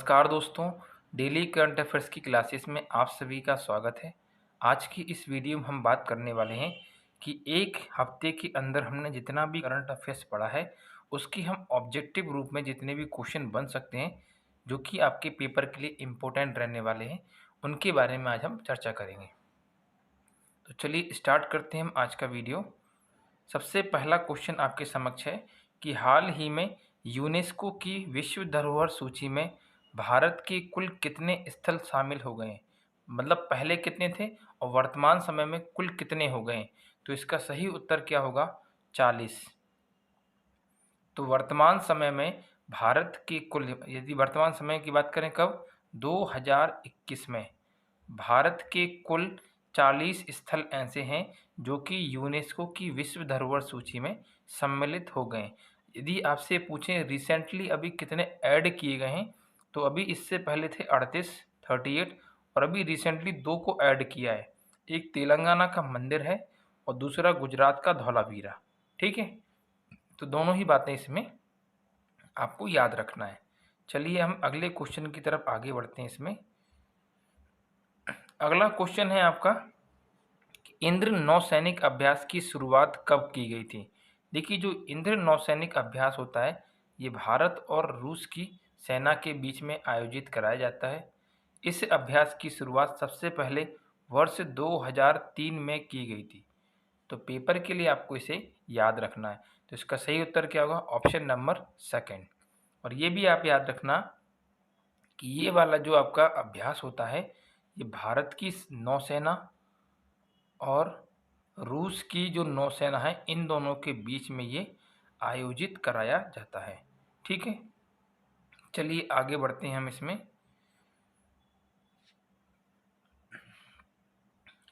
नमस्कार दोस्तों, daily current affairs की क्लासेस में आप सभी का स्वागत है। आज की इस वीडियो में हम बात करने वाले हैं कि एक हफ्ते के अंदर हमने जितना भी करंट अफेयर्स पढ़ा है, उसकी हम ऑब्जेक्टिव रूप में जितने भी क्वेश्चन बन सकते हैं, जो कि आपके पेपर के लिए इम्पोर्टेंट रहने वाले हैं, उनके बारे में आज हम चर्चा करेंगे। तो चलिए स्टार्ट करते हैं हम आज का वीडियो। सबसे पहला क्वेश्चन आपके समक्ष है कि हाल ही में यूनेस्को की विश्व धरोहर सूची में भारत के कुल कितने स्थल शामिल हो गए हैं? मतलब पहले कितने थे और वर्तमान समय में कुल कितने हो गए हैं? तो इसका सही उत्तर क्या होगा? 40। तो वर्तमान समय में भारत के कुल, यदि वर्तमान समय की बात करें कब, 2021 में भारत के कुल 40 स्थल ऐसे हैं जो कि यूनेस्को की विश्व धरोहर सूची में सम्मिलित हो गए। यदि आपसे पूछें रिसेंटली अभी कितने ऐड किए गए हैं, तो अभी इससे पहले थे 38, 38 और अभी रिसेंटली 2 को ऐड किया है। एक तेलंगाना का मंदिर है और दूसरा गुजरात का धौलावीरा। ठीक है, तो दोनों ही बातें इसमें आपको याद रखना है। चलिए हम अगले क्वेश्चन की तरफ आगे बढ़ते हैं। इसमें अगला क्वेश्चन है आपका, इंद्र नौसैनिक अभ्यास की शुरुआत कब की गई थी? देखिए, जो इंद्र नौसैनिक अभ्यास होता है, ये भारत और रूस की सेना के बीच में आयोजित कराया जाता है। इस अभ्यास की शुरुआत सबसे पहले वर्ष 2003 में की गई थी। तो पेपर के लिए आपको इसे याद रखना है। तो इसका सही उत्तर क्या होगा? Option number second. और ये भी आप याद रखना कि ये वाला जो आपका अभ्यास होता है, ये भारत की नौसेना और रूस की जो नौसेना है, इन दोनों के बीच में ये आयोजित कराया जाता है। ठीक है, चलिए आगे बढ़ते हैं हम इसमें।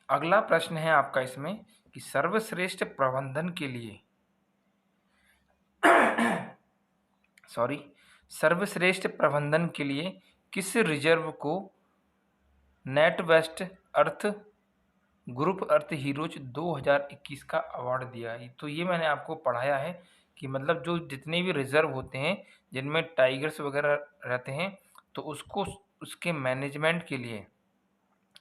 अगला प्रश्न है आपका इसमें कि सर्वश्रेष्ठ प्रबंधन के लिए सर्वश्रेष्ठ प्रबंधन के लिए किस रिजर्व को नेटवेस्ट अर्थ ग्रुप अर्थ हीरोज 2021 का अवार्ड दिया है? तो ये मैंने आपको पढ़ाया है कि मतलब जो जितने भी रिजर्व होते हैं जिनमें टाइगर्स वगैरह रहते हैं, तो उसको उसके मैनेजमेंट के लिए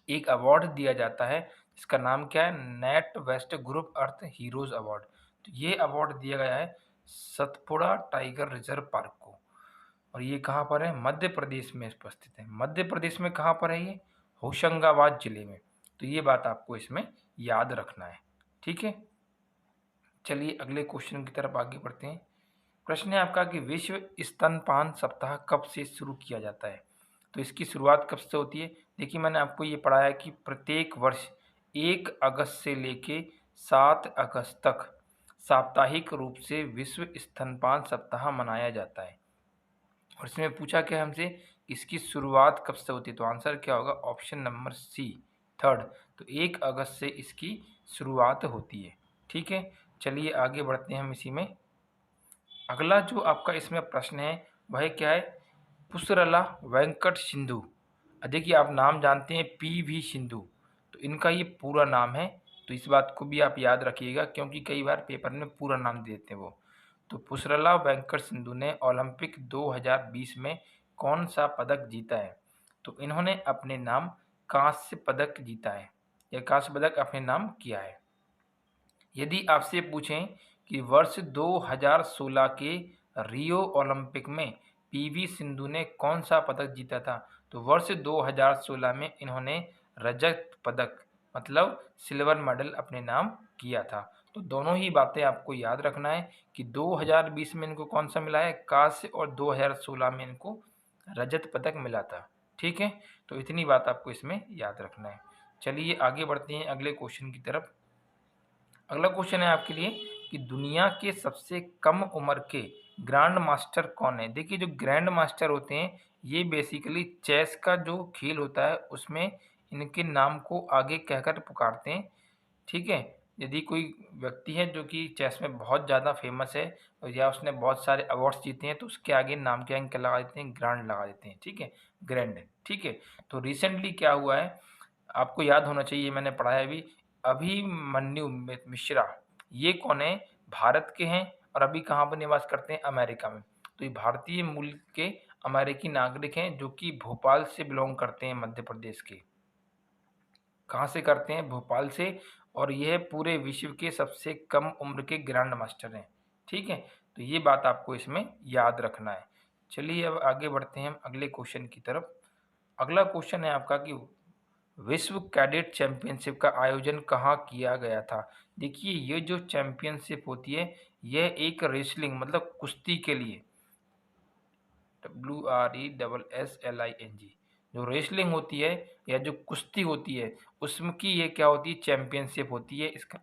एक अवार्ड दिया जाता है जिसका नाम क्या है? नेट वेस्ट ग्रुप अर्थ हीरोज अवार्ड। तो ये अवार्ड दिया गया है सतपुड़ा टाइगर रिजर्व पार्क को। और ये कहाँ पर है? मध्य प्रदेश में उपस्थित है। मध्य प्रदेश में कहाँ पर है ये? होशंगाबाद जिले में। तो ये बात आपको इसमें याद रखना है। ठीक है, चलिए अगले क्वेश्चन की तरफ आगे बढ़ते हैं। प्रश्न है आपका कि विश्व स्तनपान सप्ताह कब से शुरू किया जाता है? तो इसकी शुरुआत कब से होती है? देखिए, मैंने आपको ये पढ़ाया कि प्रत्येक वर्ष 1 अगस्त से लेके 7 अगस्त तक साप्ताहिक रूप से विश्व स्तनपान सप्ताह मनाया जाता है। और इसमें पूछा क्या हमसे, इसकी शुरुआत कब से होती है? तो आंसर क्या होगा? Option number C, third. तो 1 अगस्त से इसकी शुरुआत होती है। ठीक है, चलिए आगे बढ़ते हैं हम इसी में। अगला जो आपका इसमें प्रश्न है वह क्या है? पुसरला वेंकट सिंधु। देखिए, आप नाम जानते हैं PV सिंधु, तो इनका ये पूरा नाम है। तो इस बात को भी आप याद रखिएगा क्योंकि कई बार पेपर में पूरा नाम दे देते हैं वो। तो पुसरला वेंकट सिंधु ने ओलंपिक 2020 में कौन सा पदक जीता है? तो इन्होंने अपने नाम कांस्य पदक जीता है, या कांस्य पदक अपने नाम किया है। यदि आपसे पूछें कि वर्ष 2016 के रियो ओलंपिक में PV सिंधु ने कौन सा पदक जीता था? तो वर्ष 2016 में इन्होंने रजत पदक मतलब सिल्वर मेडल अपने नाम किया था। तो दोनों ही बातें आपको याद रखना है कि 2020 में इनको कौन सा मिला है? कांस्य, और 2016 में इनको रजत पदक मिला था। ठीक है, तो इतनी बात आपको इसमें याद रखना है। चलिए आगे बढ़ते हैं अगले क्वेश्चन की तरफ। अगला क्वेश्चन है आपके लिए कि दुनिया के सबसे कम उम्र के ग्रैंड मास्टर कौन है? देखिए, जो ग्रैंड मास्टर होते हैं ये बेसिकली चेस का जो खेल होता है उसमें इनके नाम को आगे कहकर पुकारते हैं। ठीक है, यदि कोई व्यक्ति है जो कि चेस में बहुत ज़्यादा फेमस है और या उसने बहुत सारे अवार्ड्स जीते हैं, तो उसके आगे नाम के आगे क्या लगा देते हैं? ग्रैंड लगा देते हैं। ठीक है, ग्रैंड। ठीक है, तो रिसेंटली क्या हुआ है आपको याद होना चाहिए, मैंने पढ़ा है अभी। अभिमन्यु मिश्रा, ये कौन है? भारत के हैं और अभी कहाँ पर निवास करते हैं? अमेरिका में। तो ये भारतीय मूल के अमेरिकी नागरिक हैं जो कि भोपाल से बिलोंग करते हैं, मध्य प्रदेश के। कहाँ से करते हैं? भोपाल से। और यह पूरे विश्व के सबसे कम उम्र के ग्रैंड मास्टर हैं। ठीक है, तो ये बात आपको इसमें याद रखना है। चलिए अब आगे बढ़ते हैं हम अगले क्वेश्चन की तरफ। अगला क्वेश्चन है आपका कि विश्व कैडेट चैंपियनशिप का आयोजन कहाँ किया गया था? देखिए, ये जो चैंपियनशिप होती है, यह एक रेसलिंग मतलब कुश्ती के लिए, WRESSLING, जो रेसलिंग होती है या जो कुश्ती होती है, उसमें की ये क्या होती है? चैंपियनशिप होती है। इसका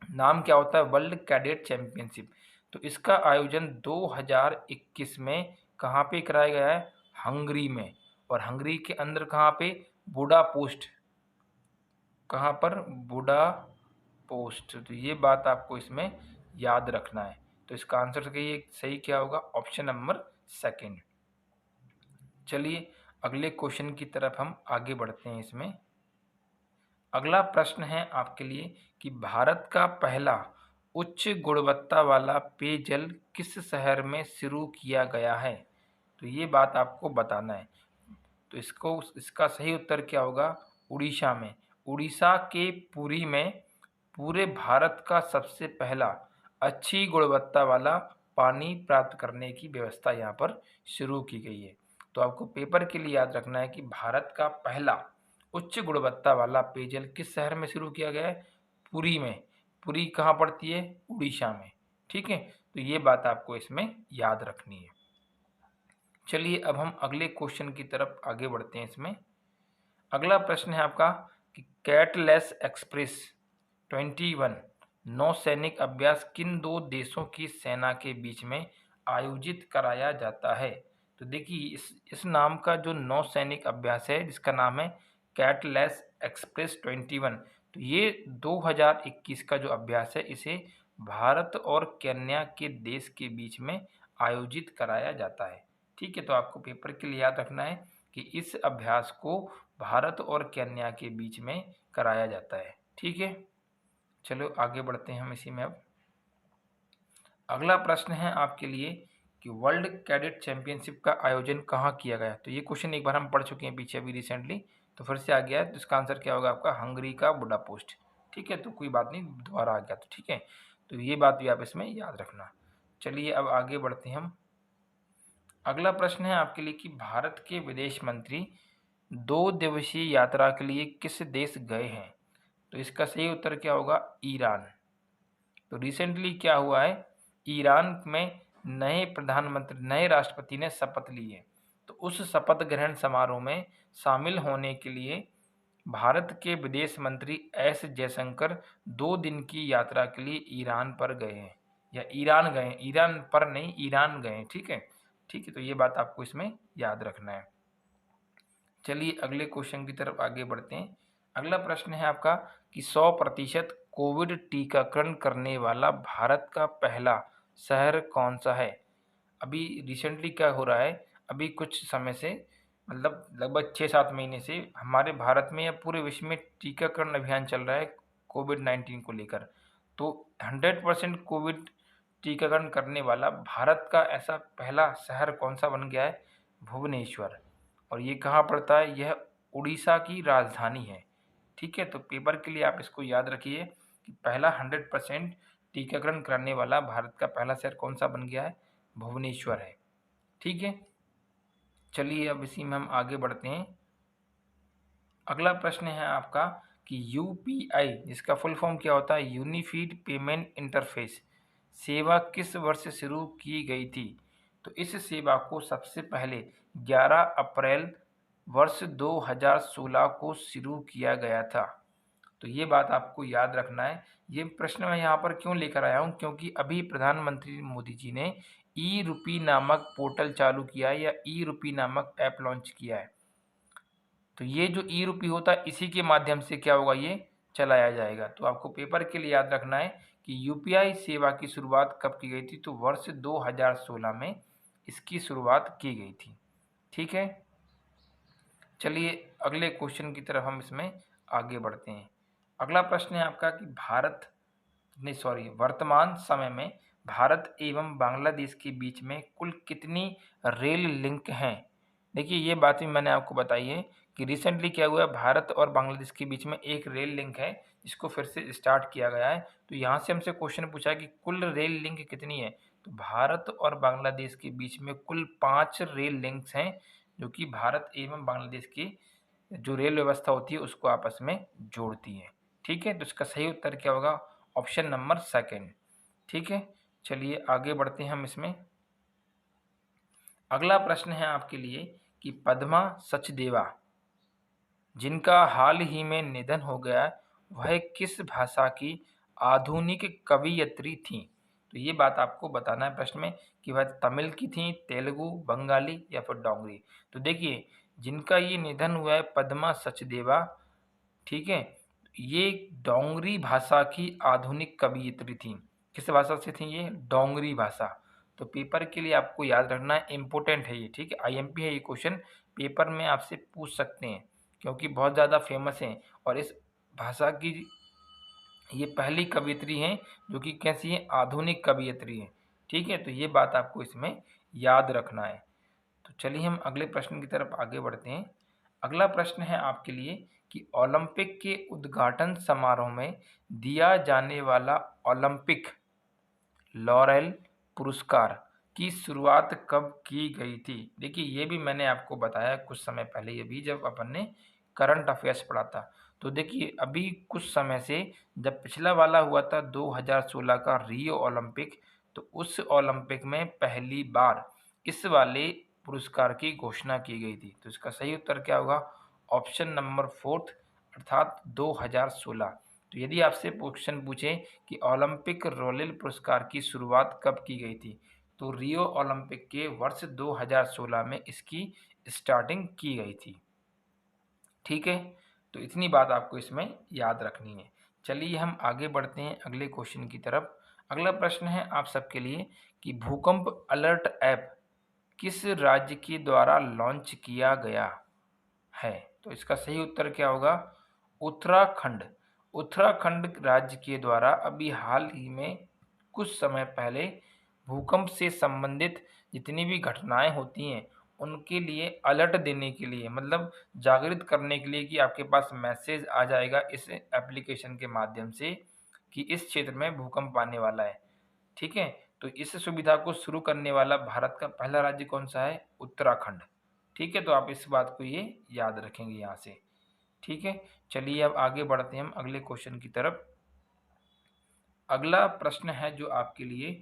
नाम क्या होता है? World cadet championship. तो इसका आयोजन 2021 में कहाँ पे कराया गया है? हंगरी में। और हंगरी के अंदर कहाँ पे? बुडापेस्ट। कहाँ पर? बुडापेस्ट। तो ये बात आपको इसमें याद रखना है। तो इसका आंसर सही क्या होगा? Option number second. चलिए अगले क्वेश्चन की तरफ हम आगे बढ़ते हैं। इसमें अगला प्रश्न है आपके लिए कि भारत का पहला उच्च गुणवत्ता वाला पेयजल किस शहर में शुरू किया गया है? तो ये बात आपको बताना है। तो इसका सही उत्तर क्या होगा? उड़ीसा में। उड़ीसा के पुरी में पूरे भारत का सबसे पहला अच्छी गुणवत्ता वाला पानी प्राप्त करने की व्यवस्था यहाँ पर शुरू की गई है। तो आपको पेपर के लिए याद रखना है कि भारत का पहला उच्च गुणवत्ता वाला पेयजल किस शहर में शुरू किया गया है? पुरी में। पुरी कहाँ पड़ती है? उड़ीसा में। ठीक है, तो ये बात आपको इसमें याद रखनी है। चलिए अब हम अगले क्वेश्चन की तरफ आगे बढ़ते हैं। इसमें अगला प्रश्न है आपका कि कैटलेस एक्सप्रेस 21 नौसैनिक अभ्यास किन दो देशों की सेना के बीच में आयोजित कराया जाता है? तो देखिए, इस नाम का जो नौसैनिक अभ्यास है, जिसका नाम है कैटलेस एक्सप्रेस 21, तो ये 2021 का जो अभ्यास है, इसे भारत और केन्या के देश के बीच में आयोजित कराया जाता है। ठीक है, तो आपको पेपर के लिए याद रखना है कि इस अभ्यास को भारत और केन्या के बीच में कराया जाता है। ठीक है, चलो आगे बढ़ते हैं हम इसी में। अब अगला प्रश्न है आपके लिए कि वर्ल्ड कैडेट चैंपियनशिप का आयोजन कहाँ किया गया? तो ये क्वेश्चन एक बार हम पढ़ चुके हैं पीछे अभी रिसेंटली, तो फिर से आ गया है। तो इसका आंसर क्या होगा आपका? हंगरी का बुडापेस्ट। ठीक है, तो कोई बात नहीं, दोबारा आ गया तो ठीक है। तो ये बात भी आप इसमें याद रखना। चलिए अब आगे बढ़ते हैं हम। अगला प्रश्न है आपके लिए कि भारत के विदेश मंत्री 2 दिवसीय यात्रा के लिए किस देश गए हैं? तो इसका सही उत्तर क्या होगा? ईरान। तो रिसेंटली क्या हुआ है? ईरान में नए राष्ट्रपति ने शपथ ली है। तो उस शपथ ग्रहण समारोह में शामिल होने के लिए भारत के विदेश मंत्री एस जयशंकर 2 दिन की यात्रा के लिए ईरान पर गए हैं, या ईरान गए, ईरान पर नहीं, ईरान गए। ठीक है, ठीक है, तो ये बात आपको इसमें याद रखना है। चलिए अगले क्वेश्चन की तरफ आगे बढ़ते हैं। अगला प्रश्न है आपका कि 100% कोविड टीकाकरण करने वाला भारत का पहला शहर कौन सा है? अभी रिसेंटली क्या हो रहा है, अभी कुछ समय से, मतलब लगभग 6-7 महीने से हमारे भारत में या पूरे विश्व में टीकाकरण अभियान चल रहा है कोविड-19 को लेकर। तो 100% कोविड टीकाकरण करने वाला भारत का ऐसा पहला शहर कौन सा बन गया है? भुवनेश्वर। और ये कहाँ पड़ता है? यह उड़ीसा की राजधानी है। ठीक है, तो पेपर के लिए आप इसको याद रखिए कि पहला 100% टीकाकरण कराने वाला भारत का पहला शहर कौन सा बन गया है? भुवनेश्वर है। ठीक है, चलिए अब इसी में हम आगे बढ़ते हैं। अगला प्रश्न है आपका कि यूपीआई, जिसका फुल फॉर्म क्या होता है? यूनिफाइड पेमेंट इंटरफेस सेवा किस वर्ष शुरू की गई थी? तो इस सेवा को सबसे पहले 11 अप्रैल वर्ष 2016 को शुरू किया गया था। तो ये बात आपको याद रखना है। ये प्रश्न मैं यहाँ पर क्यों लेकर आया हूँ? क्योंकि अभी प्रधानमंत्री मोदी जी ने ई रूपी नामक पोर्टल चालू किया है, या ई रूपी नामक ऐप लॉन्च किया है। तो ये जो ई रूपी होता है, इसी के माध्यम से क्या होगा? ये चलाया जाएगा। तो आपको पेपर के लिए याद रखना है कि यूपीआई सेवा की शुरुआत कब की गई थी? तो वर्ष 2016 में इसकी शुरुआत की गई थी। ठीक है, चलिए अगले क्वेश्चन की तरफ हम इसमें आगे बढ़ते हैं। अगला प्रश्न है आपका कि वर्तमान समय में भारत एवं बांग्लादेश के बीच में कुल कितनी रेल लिंक हैं? देखिए ये बात भी मैंने आपको बताई है कि रिसेंटली क्या हुआ है, भारत और बांग्लादेश के बीच में एक रेल लिंक है, जिसको फिर से स्टार्ट किया गया है। तो यहाँ से हमसे क्वेश्चन पूछा है कि कुल रेल लिंक कितनी है? तो भारत और बांग्लादेश के बीच में कुल 5 रेल लिंक्स हैं, जो कि भारत एवं बांग्लादेश की जो रेल व्यवस्था होती है उसको आपस में जोड़ती है। ठीक है? तो इसका सही उत्तर क्या होगा? Option number second. ठीक है? चलिए आगे बढ़ते हैं हम इसमें। अगला प्रश्न है आपके लिए कि पद्मा सचदेवा, जिनका हाल ही में निधन हो गया, वह किस भाषा की आधुनिक कवयित्री थीं? तो ये बात आपको बताना है प्रश्न में कि वह तमिल की थीं, तेलुगु, बंगाली या फिर डोगरी। तो देखिए, जिनका ये निधन हुआ है पद्मा सचदेवा, ठीक है? ये डोंगरी भाषा की आधुनिक कवयित्री थीं। किस भाषा से थीं ये? डोंगरी भाषा। तो पेपर के लिए आपको याद रखना है, इम्पोर्टेंट है ये, ठीक है? आईएमपी है ये क्वेश्चन, पेपर में आपसे पूछ सकते हैं, क्योंकि बहुत ज़्यादा फेमस हैं और इस भाषा की ये पहली कवयित्री हैं जो कि कैसी हैं? आधुनिक कवयित्री हैं। ठीक है? तो ये बात आपको इसमें याद रखना है। तो चलिए हम अगले प्रश्न की तरफ आगे बढ़ते हैं। अगला प्रश्न है आपके लिए कि ओलंपिक के उद्घाटन समारोह में दिया जाने वाला ओलंपिक लॉरेल पुरस्कार की शुरुआत कब की गई थी? देखिए ये भी मैंने आपको बताया कुछ समय पहले, ये भी जब अपन ने करंट अफेयर्स पढ़ा था। तो देखिए अभी कुछ समय से जब पिछला वाला हुआ था 2016 का रियो ओलंपिक, तो उस ओलंपिक में पहली बार इस वाले पुरस्कार की घोषणा की गई थी। तो इसका सही उत्तर क्या होगा? ऑप्शन नंबर फोर्थ, अर्थात 2016। तो यदि आपसे क्वेश्चन पूछे कि ओलंपिक रोलेल पुरस्कार की शुरुआत कब की गई थी, तो रियो ओलंपिक के वर्ष 2016 में इसकी स्टार्टिंग की गई थी। ठीक है? तो इतनी बात आपको इसमें याद रखनी है। चलिए हम आगे बढ़ते हैं अगले क्वेश्चन की तरफ। अगला प्रश्न है आप सबके लिए कि भूकंप अलर्ट ऐप किस राज्य के द्वारा लॉन्च किया गया है? तो इसका सही उत्तर क्या होगा? उत्तराखंड। उत्तराखंड राज्य के द्वारा अभी हाल ही में कुछ समय पहले भूकंप से संबंधित जितनी भी घटनाएं होती हैं उनके लिए अलर्ट देने के लिए, मतलब जागृत करने के लिए कि आपके पास मैसेज आ जाएगा इस एप्लीकेशन के माध्यम से कि इस क्षेत्र में भूकंप आने वाला है। ठीक है? तो इस सुविधा को शुरू करने वाला भारत का पहला राज्य कौन सा है? उत्तराखंड। ठीक है? तो आप इस बात को ये याद रखेंगे यहाँ से। ठीक है? चलिए अब आगे बढ़ते हैं हम अगले क्वेश्चन की तरफ। अगला प्रश्न है जो आपके लिए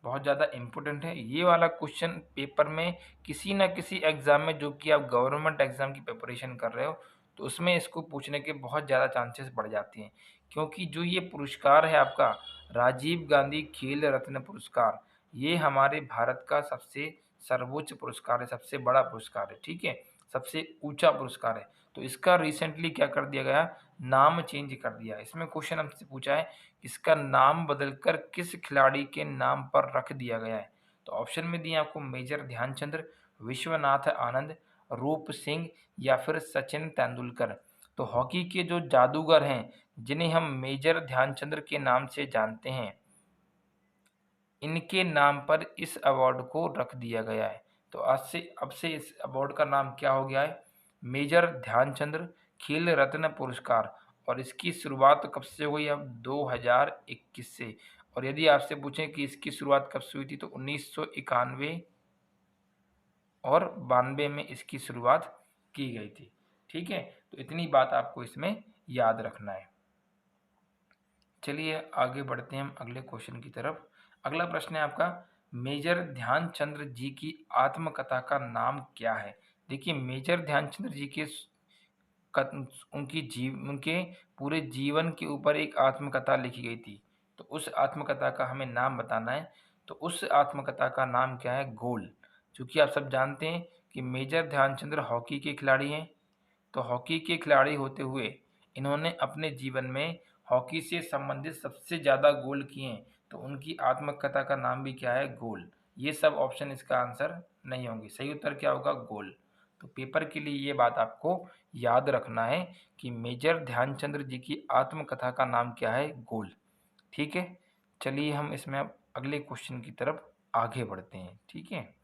बहुत ज़्यादा इम्पोर्टेंट है। ये वाला क्वेश्चन पेपर में किसी न किसी एग्ज़ाम में, जो कि आप गवर्नमेंट एग्ज़ाम की प्रिपरेशन कर रहे हो, तो उसमें इसको पूछने के बहुत ज़्यादा चांसेस बढ़ जाते हैं। क्योंकि जो ये पुरस्कार है आपका राजीव गांधी खेल रत्न पुरस्कार, ये हमारे भारत का सबसे सर्वोच्च पुरस्कार है, सबसे बड़ा पुरस्कार है। ठीक है? सबसे ऊँचा पुरस्कार है। तो इसका रिसेंटली क्या कर दिया गया? नाम चेंज कर दिया। इसमें क्वेश्चन हमसे पूछा है इसका नाम बदलकर किस खिलाड़ी के नाम पर रख दिया गया है? तो ऑप्शन में दिए आपको मेजर ध्यानचंद्र, विश्वनाथ आनंद, रूप सिंह या फिर सचिन तेंदुलकर। तो हॉकी के जो जादूगर हैं, जिन्हें हम मेजर ध्यानचंद्र के नाम से जानते हैं, इनके नाम पर इस अवार्ड को रख दिया गया है। तो आज से अब से इस अवार्ड का नाम क्या हो गया है? मेजर ध्यानचंद्र खेल रत्न पुरस्कार। और इसकी शुरुआत कब से हुई? अब 2021 से। और यदि आपसे पूछें कि इसकी शुरुआत कब से हुई थी, तो 1991 और 92 में इसकी शुरुआत की गई थी। ठीक है? तो इतनी बात आपको इसमें याद रखना है। चलिए आगे बढ़ते हैं हम अगले क्वेश्चन की तरफ। अगला प्रश्न है आपका, मेजर ध्यानचंद्र जी की आत्मकथा का नाम क्या है? देखिए मेजर ध्यानचंद्र जी के उनके पूरे जीवन के ऊपर एक आत्मकथा लिखी गई थी। तो उस आत्मकथा का हमें नाम बताना है। तो उस आत्मकथा का नाम क्या है? गोल। चूँकि आप सब जानते हैं कि मेजर ध्यानचंद्र हॉकी के खिलाड़ी हैं, तो हॉकी के खिलाड़ी होते हुए इन्होंने अपने जीवन में हॉकी से संबंधित सबसे ज़्यादा गोल किए हैं। तो उनकी आत्मकथा का नाम भी क्या है? गोल। ये सब ऑप्शन इसका आंसर नहीं होंगे। सही उत्तर क्या होगा? गोल। तो पेपर के लिए ये बात आपको याद रखना है कि मेजर ध्यानचंद्र जी की आत्मकथा का नाम क्या है? गोल। ठीक है? चलिए हम इसमें अब अगले क्वेश्चन की तरफ आगे बढ़ते हैं। ठीक है,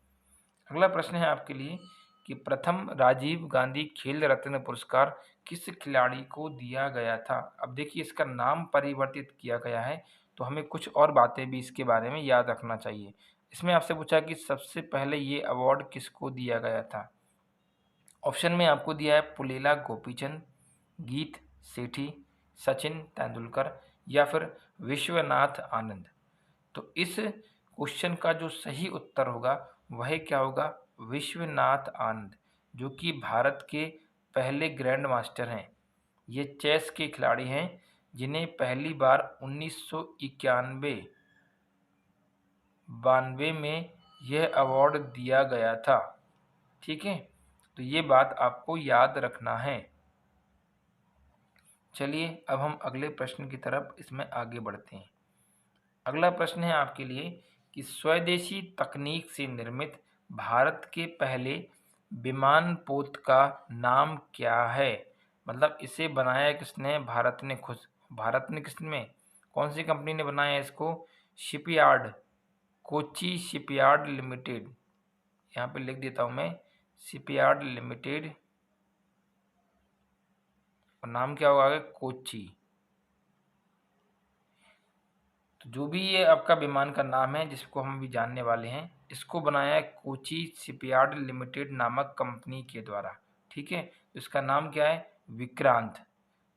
अगला प्रश्न है आपके लिए कि प्रथम राजीव गांधी खेल रत्न पुरस्कार किस खिलाड़ी को दिया गया था। अब देखिए, इसका नाम परिवर्तित किया गया है, तो हमें कुछ और बातें भी इसके बारे में याद रखना चाहिए। इसमें आपसे पूछा कि सबसे पहले ये अवार्ड किसको दिया गया था। ऑप्शन में आपको दिया है पुलेला गोपीचंद, गीत सेठी, सचिन तेंदुलकर या फिर विश्वनाथ आनंद। तो इस क्वेश्चन का जो सही उत्तर होगा वह क्या होगा, विश्वनाथ आनंद, जो कि भारत के पहले ग्रैंड मास्टर हैं। ये चेस के खिलाड़ी हैं जिन्हें पहली बार 1991-92 में यह अवार्ड दिया गया था। ठीक है, तो ये बात आपको याद रखना है। चलिए अब हम अगले प्रश्न की तरफ इसमें आगे बढ़ते हैं। अगला प्रश्न है आपके लिए कि स्वदेशी तकनीक से निर्मित भारत के पहले विमान पोत का नाम क्या है। मतलब इसे बनाया किसने, भारत ने खुद। भारत ने किसने, कौन सी कंपनी ने बनाया इसको, शिपयार्ड, कोची शिपयार्ड लिमिटेड। यहाँ पे लिख देता हूँ मैं, शिपयार्ड लिमिटेड, और नाम क्या होगा आगे, कोची। तो जो भी ये आपका विमान का नाम है जिसको हम भी जानने वाले हैं, इसको बनाया है कोची शिपयार्ड लिमिटेड नामक कंपनी के द्वारा। ठीक है, तो इसका नाम क्या है, विक्रांत।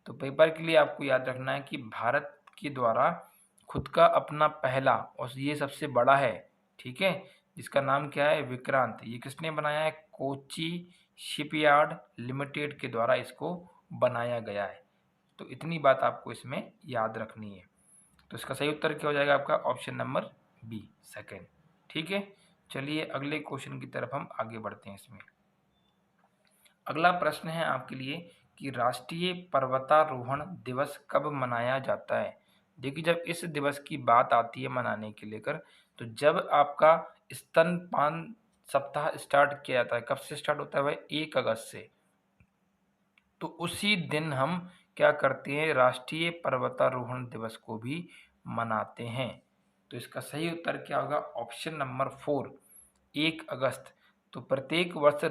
तो पेपर के लिए आपको याद रखना है कि भारत के द्वारा खुद का अपना पहला, और ये सबसे बड़ा है, ठीक है, जिसका नाम क्या है, विक्रांत। ये किसने बनाया है, कोची शिपयार्ड लिमिटेड के द्वारा इसको बनाया गया है। तो इतनी बात आपको इसमें याद रखनी है। तो इसका सही उत्तर क्या हो जाएगा आपका, ऑप्शन नंबर बी, सेकेंड। ठीक है, चलिए अगले क्वेश्चन की तरफ हम आगे बढ़ते हैं। इसमें अगला प्रश्न है आपके लिए कि राष्ट्रीय पर्वतारोहण दिवस कब मनाया जाता है। देखिए, जब इस दिवस की बात आती है मनाने के लेकर, तो जब आपका स्तनपान सप्ताह स्टार्ट किया जाता है, कब से स्टार्ट होता है भाई, 1 अगस्त से। तो उसी दिन हम क्या करते हैं, राष्ट्रीय पर्वतारोहण दिवस को भी मनाते हैं। तो इसका सही उत्तर क्या होगा, ऑप्शन नंबर 4, 1 अगस्त। तो प्रत्येक वर्ष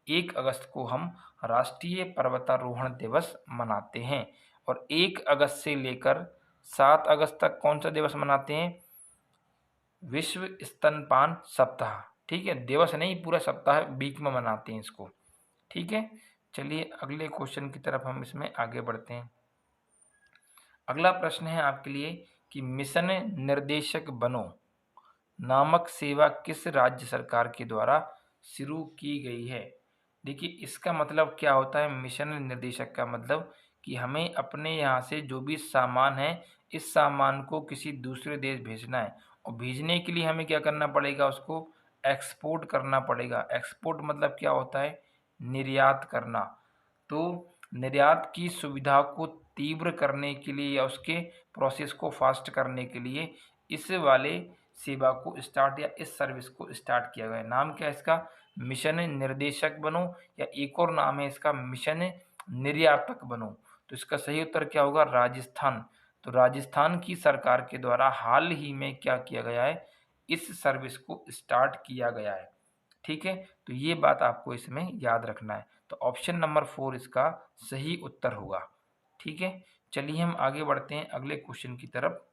1 अगस्त को हम राष्ट्रीय पर्वतारोहण दिवस मनाते हैं। और 1 अगस्त से लेकर 7 अगस्त तक कौन सा दिवस मनाते हैं, विश्व स्तनपान सप्ताह। ठीक है, दिवस नहीं, पूरा सप्ताह वीक में मनाते हैं इसको। ठीक है, चलिए अगले क्वेश्चन की तरफ हम इसमें आगे बढ़ते हैं। अगला प्रश्न है आपके लिए कि मिशन निर्देशक बनो नामक सेवा किस राज्य सरकार के द्वारा शुरू की गई है। देखिए, इसका मतलब क्या होता है, मिशन निर्देशक का मतलब कि हमें अपने यहाँ से जो भी सामान है, इस सामान को किसी दूसरे देश भेजना है, और भेजने के लिए हमें क्या करना पड़ेगा, उसको एक्सपोर्ट करना पड़ेगा। एक्सपोर्ट मतलब क्या होता है, निर्यात करना। तो निर्यात की सुविधा को तीव्र करने के लिए या उसके प्रोसेस को फास्ट करने के लिए इस वाले सेवा को स्टार्ट, या इस सर्विस को स्टार्ट किया गया है। नाम क्या है इसका, मिशन निर्देशक बनो, या एक और नाम है इसका मिशन निर्यातक बनो। तो इसका सही उत्तर क्या होगा, राजस्थान। तो राजस्थान की सरकार के द्वारा हाल ही में क्या किया गया है, इस सर्विस को स्टार्ट किया गया है। ठीक है, तो ये बात आपको इसमें याद रखना है। तो ऑप्शन नंबर 4 इसका सही उत्तर होगा। ठीक है, चलिए हम आगे बढ़ते हैं अगले क्वेश्चन की तरफ।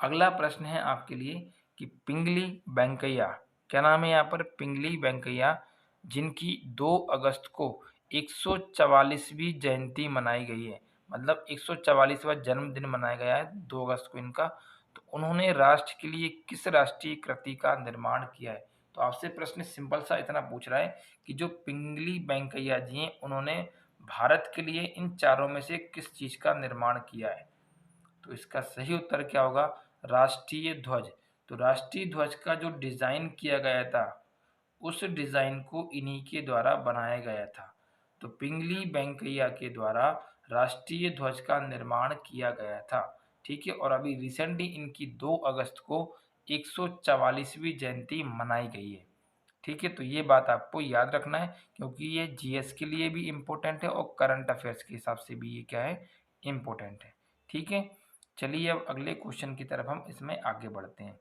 अगला प्रश्न है आपके लिए कि पिंगली वेंकैया, क्या नाम है यहाँ पर, पिंगली वेंकैया, जिनकी 2 अगस्त को 144वीं जयंती मनाई गई है, मतलब 144वां जन्मदिन मनाया गया है 2 अगस्त को इनका। तो उन्होंने राष्ट्र के लिए किस राष्ट्रीय कृति का निर्माण किया है। तो आपसे प्रश्न सिंपल सा इतना पूछ रहा है कि जो पिंगली वेंकैया जी हैं, उन्होंने भारत के लिए इन चारों में से किस चीज का निर्माण किया है। तो इसका सही उत्तर क्या होगा, राष्ट्रीय ध्वज। तो राष्ट्रीय ध्वज का जो डिजाइन किया गया था, उस डिजाइन को इन्हीं के द्वारा बनाया गया था। तो पिंगली वेंकैया के द्वारा राष्ट्रीय ध्वज का निर्माण किया गया था। ठीक है, और अभी रिसेंटली इनकी 2 अगस्त को 144वीं जयंती मनाई गई है। ठीक है, तो ये बात आपको याद रखना है, क्योंकि ये जीएस के लिए भी इम्पोर्टेंट है और करंट अफेयर्स के हिसाब से भी ये क्या है, इम्पोर्टेंट है। ठीक है, चलिए अब अगले क्वेश्चन की तरफ हम इसमें आगे बढ़ते हैं।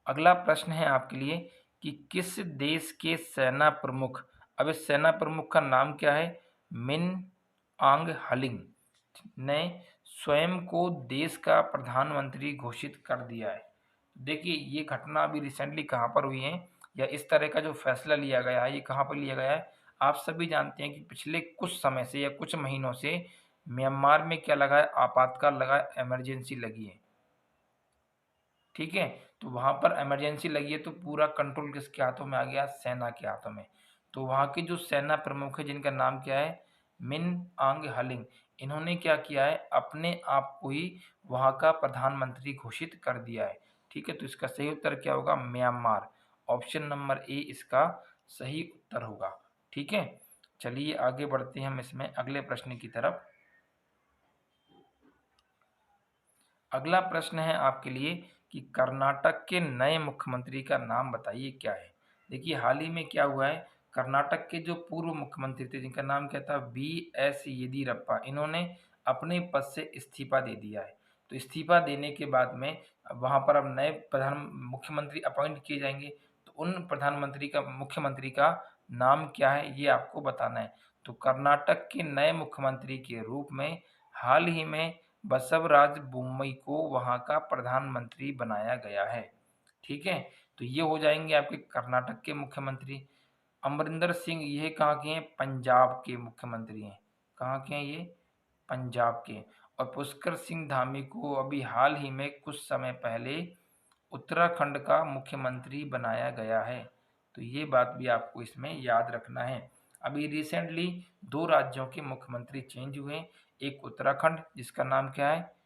अगला प्रश्न है आपके लिए कि किस देश के सेना प्रमुख, अब इस सेना प्रमुख का नाम क्या है, मिन आंग हलिंग ने स्वयं को देश का प्रधानमंत्री घोषित कर दिया है। देखिए ये घटना अभी रिसेंटली कहाँ पर हुई है, या इस तरह का जो फैसला लिया गया है ये कहाँ पर लिया गया है। आप सभी जानते हैं कि पिछले कुछ समय से या कुछ महीनों से म्यांमार में क्या लगा है, आपातकाल लगा है, इमरजेंसी लगी है। ठीक है, तो वहाँ पर इमरजेंसी लगी है तो पूरा कंट्रोल किसके हाथों में आ गया, सेना के हाथों में। तो वहाँ के जो सेना प्रमुख है जिनका नाम क्या है, मिन आंग हलिंग, इन्होंने क्या किया है, अपने आप को ही वहाँ का प्रधानमंत्री घोषित कर दिया है। ठीक है, तो इसका सही उत्तर क्या होगा, म्यांमार। ऑप्शन नंबर ए इसका सही उत्तर होगा। ठीक है, चलिए आगे बढ़ते हैं हम इसमें अगले प्रश्न की तरफ। अगला प्रश्न है आपके लिए कि कर्नाटक के नए मुख्यमंत्री का नाम बताइए क्या है। देखिए हाल ही में क्या हुआ है, कर्नाटक के जो पूर्व मुख्यमंत्री थे जिनका नाम क्या था, बी.एस. येदियुरप्पा, इन्होंने अपने पद से इस्तीफा दे दिया है। तो इस्तीफा देने के बाद में वहाँ पर अब नए प्रधान मुख्यमंत्री अपॉइंट किए जाएंगे। तो उन प्रधानमंत्री का मुख्यमंत्री का नाम क्या है ये आपको बताना है। तो कर्नाटक के नए मुख्यमंत्री के रूप में हाल ही में बसवराज बोम्मई को वहाँ का प्रधानमंत्री बनाया गया है। ठीक है, तो ये हो जाएंगे आपके कर्नाटक के मुख्यमंत्री। अमरिंदर सिंह ये कहाँ के हैं, पंजाब के मुख्यमंत्री हैं। कहाँ के हैं ये, पंजाब के। और पुष्कर सिंह धामी को अभी हाल ही में कुछ समय पहले उत्तराखंड का मुख्यमंत्री बनाया गया है। तो ये बात भी आपको इसमें याद रखना है। अभी रिसेंटली दो राज्यों के मुख्यमंत्री चेंज हुए, एक उत्तराखंड जिसका नाम क्या है,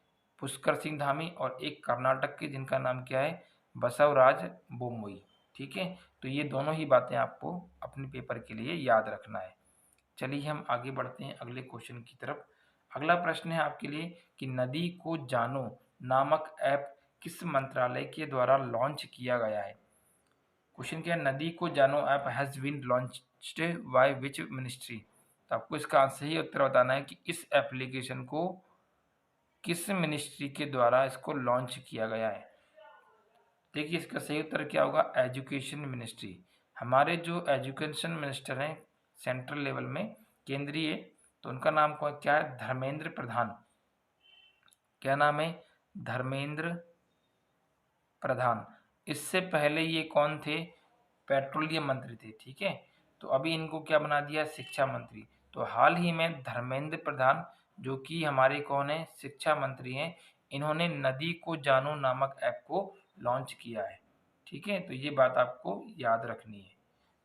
पुष्कर सिंह धामी, और एक कर्नाटक के जिनका नाम क्या है, बसवराज बोम्मई। ठीक है, तो ये दोनों ही बातें आपको अपने पेपर के लिए याद रखना है। चलिए हम आगे बढ़ते हैं अगले क्वेश्चन की तरफ। अगला प्रश्न है आपके लिए कि नदी को जानो नामक ऐप किस मंत्रालय के द्वारा लॉन्च किया गया है। क्वेश्चन क्या है, नदी को जानो app has been launched by which ministry. तो आपको इसका सही उत्तर बताना है कि इस एप्लीकेशन को किस मिनिस्ट्री के द्वारा इसको लॉन्च किया गया है। देखिए इसका सही उत्तर क्या होगा, एजुकेशन मिनिस्ट्री। हमारे जो एजुकेशन मिनिस्टर हैं सेंट्रल लेवल में, केंद्रीय, तो उनका नाम क्या है, धर्मेंद्र प्रधान। क्या नाम है, धर्मेंद्र प्रधान। इससे पहले ये कौन थे, पेट्रोलियम मंत्री थे। ठीक है, तो अभी इनको क्या बना दिया, शिक्षा मंत्री। तो हाल ही में धर्मेंद्र प्रधान जो कि हमारे कौन है, शिक्षा मंत्री हैं, इन्होंने नदी को जानो नामक ऐप को लॉन्च किया है। ठीक है, तो ये बात आपको याद रखनी है।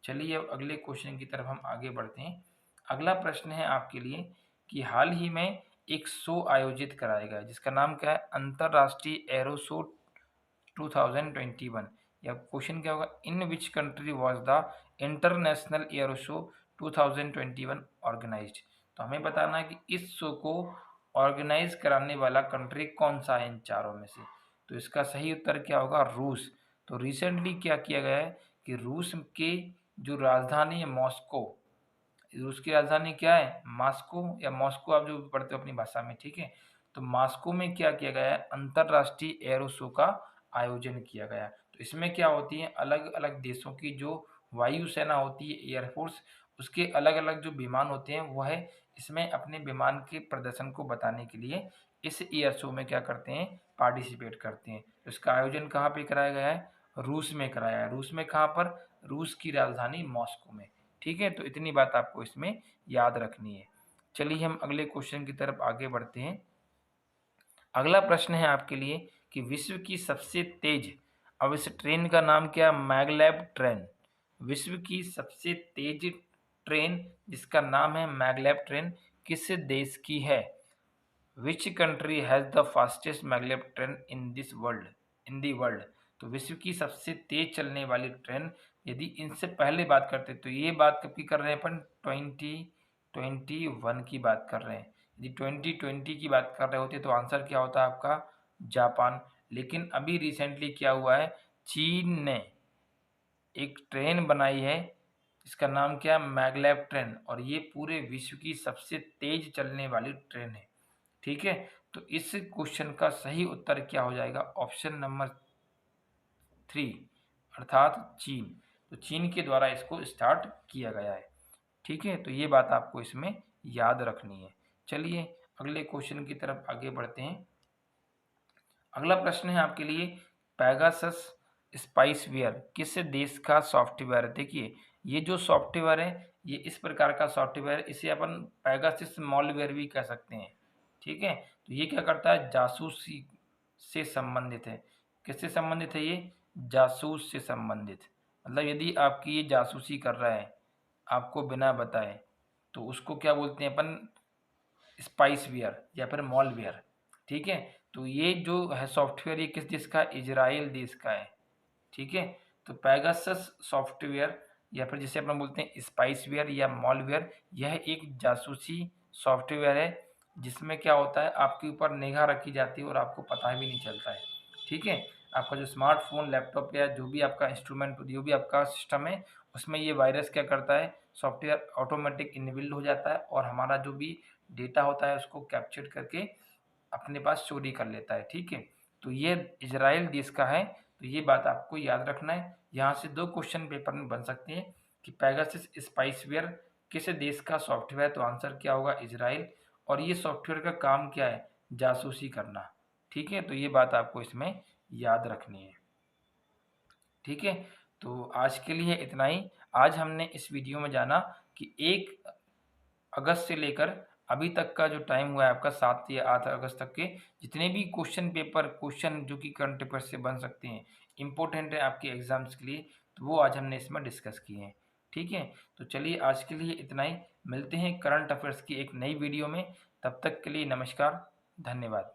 चलिए अब अगले क्वेश्चन की तरफ हम आगे बढ़ते हैं। अगला प्रश्न है आपके लिए कि हाल ही में एक शो आयोजित कराया गया जिसका नाम क्या है, अंतर्राष्ट्रीय एरो शो 2021। या क्वेश्चन क्या होगा, in which country was the international aero show 2021 organised. तो हमें बताना है कि इस शो को ऑर्गेनाइज कराने वाला कंट्री कौन सा है इन चारों में से। तो इसका सही उत्तर क्या होगा, रूस। तो रिसेंटली क्या किया गया है कि रूस के जो राजधानी है मॉस्को, रूस की राजधानी क्या है, मॉस्को, या मॉस्को आप जो पढ़ते हो अपनी भाषा में। ठीक है, तो मॉस्को में क्या किया गया है, अंतर्राष्ट्रीय एरो शो का आयोजन किया गया। तो इसमें क्या होती है, अलग अलग देशों की जो वायुसेना होती है, एयरफोर्स, उसके अलग अलग जो विमान होते हैं वह इसमें अपने विमान के प्रदर्शन को बताने के लिए इस एयर शो में क्या करते हैं, पार्टिसिपेट करते हैं। तो इसका आयोजन कहाँ पे कराया गया है, रूस में कराया है। रूस में कहाँ पर, रूस की राजधानी मॉस्को में। ठीक है, तो इतनी बात आपको इसमें याद रखनी है। चलिए हम अगले क्वेश्चन की तरफ आगे बढ़ते हैं। अगला प्रश्न है आपके लिए कि विश्व की सबसे तेज, अब इस ट्रेन का नाम क्या, मैगलेब ट्रेन। विश्व की सबसे तेज ट्रेन जिसका नाम है मैगलेब ट्रेन किस देश की है। Which country has the fastest maglev train in this world, in the world. तो विश्व की सबसे तेज चलने वाली ट्रेन, यदि इनसे पहले बात करते तो ये बात कब की कर रहे हैं अपन, 2021 की बात कर रहे हैं। यदि 2020 की बात कर रहे होते तो आंसर क्या होता है आपका, जापान। लेकिन अभी रिसेंटली क्या हुआ है, चीन ने एक ट्रेन बनाई है इसका नाम क्या है, मैगलेब ट्रेन, और ये पूरे विश्व की सबसे तेज चलने वाली ट्रेन है। ठीक है, तो इस क्वेश्चन का सही उत्तर क्या हो जाएगा? ऑप्शन नंबर 3 अर्थात चीन। तो चीन के द्वारा इसको स्टार्ट किया गया है। ठीक है, तो ये बात आपको इसमें याद रखनी है। चलिए अगले क्वेश्चन की तरफ आगे बढ़ते हैं। अगला प्रश्न है आपके लिए, पैगासस स्पाइसवेयर किस देश का सॉफ्टवेयर है? देखिए ये जो सॉफ्टवेयर है ये इस प्रकार का सॉफ्टवेयर, इसे अपन पैगासस मॉलवेयर भी कह सकते हैं। ठीक है, तो ये क्या करता है? जासूसी से संबंधित है। किससे संबंधित है ये? जासूस से संबंधित। मतलब यदि आपकी ये जासूसी कर रहा है आपको बिना बताए, तो उसको क्या बोलते हैं अपन? स्पाइसवेयर या फिर मॉलवेयर। ठीक है, तो ये जो है सॉफ्टवेयर ये किस देश का? इजराइल देश का है। ठीक है, तो पैगासस सॉफ्टवेयर या फिर जिसे अपन बोलते हैं स्पाइसवेयर या मॉलवेयर, यह एक जासूसी सॉफ्टवेयर है जिसमें क्या होता है आपके ऊपर निगाह रखी जाती है और आपको पता भी नहीं चलता है। ठीक है, आपका जो स्मार्टफोन, लैपटॉप या जो भी आपका इंस्ट्रूमेंट, जो भी आपका सिस्टम है, उसमें ये वायरस क्या करता है? सॉफ्टवेयर ऑटोमेटिक इनबिल्ड हो जाता है और हमारा जो भी डेटा होता है उसको कैप्चर करके अपने पास चोरी कर लेता है। ठीक है, तो ये इजराइल देश का है। तो ये बात आपको याद रखना है। यहाँ से 2 क्वेश्चन पेपर में बन सकते हैं कि पैगासस स्पाइसवेयर किस देश का सॉफ्टवेयर? तो आंसर क्या होगा? इजराइल। और ये सॉफ्टवेयर का काम क्या है? जासूसी करना। ठीक है, तो ये बात आपको इसमें याद रखनी है। ठीक है, तो आज के लिए इतना ही। आज हमने इस वीडियो में जाना कि 1 अगस्त से लेकर अभी तक का जो टाइम हुआ है आपका 7 या 8 अगस्त तक के जितने भी क्वेश्चन जो कि करंट अफेयर से बन सकते हैं, इम्पोर्टेंट है आपके एग्जाम्स के लिए, तो वो आज हमने इसमें डिस्कस किए हैं। ठीक है, तो चलिए आज के लिए इतना ही। मिलते हैं करंट अफेयर्स की एक नई वीडियो में। तब तक के लिए नमस्कार, धन्यवाद।